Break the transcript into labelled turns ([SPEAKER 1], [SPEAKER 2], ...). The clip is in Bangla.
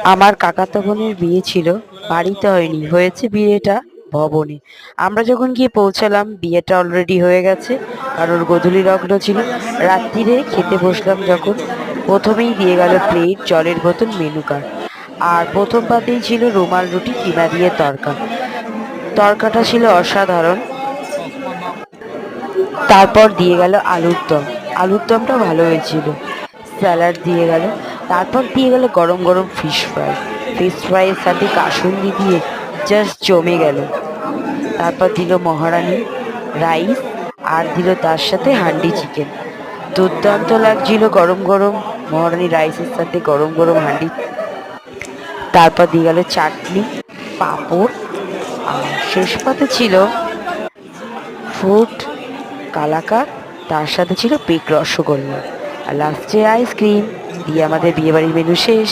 [SPEAKER 1] আমার কাকাতো বোনের বিয়ে ছিল, বাড়িতে হয়নি, হয়েছে বিয়েটা ভবনে। আমরা যখন গিয়ে পৌঁছালাম বিয়েটা অলরেডি হয়ে গেছে, কারোর গোধূলি লগ্ন ছিল। রাত্রিরে খেতে বসলাম যখন, প্রথমেই দিয়ে গেল প্লেট, জলের বোতল, মেনু কার্ড। আর প্রথম পাতেই ছিল রুমাল রুটি, কিমা দিয়ে তরকা। তরকাটা ছিল অসাধারণ। তারপর দিয়ে গেল আলুর দম। আলুর দমটা ভালো হয়েছিল। স্যালাড দিয়ে গেল। তারপর দিয়ে গেল গরম গরম ফিশ ফ্রাই। ফিশ ফ্রাইয়ের সাথে কাসুন্দি দিয়ে জাস্ট জমে গেল। তারপর দিল মহারানী রাইস, আর দিল তার সাথে হান্ডি চিকেন। দুর্দান্ত লাগছিল গরম গরম মহারানী রাইসের সাথে গরম গরম হান্ডি। তারপর দিয়ে গেল চাটনি, পাঁপড়, আর শেষ পাতে ছিল ফ্রুট কালাকার, তার সাথে ছিল পেক রসগোল্লা, আর লাস্টে আইসক্রিম দিয়ে আমাদের বিয়েবাড়ির মেনু শেষ।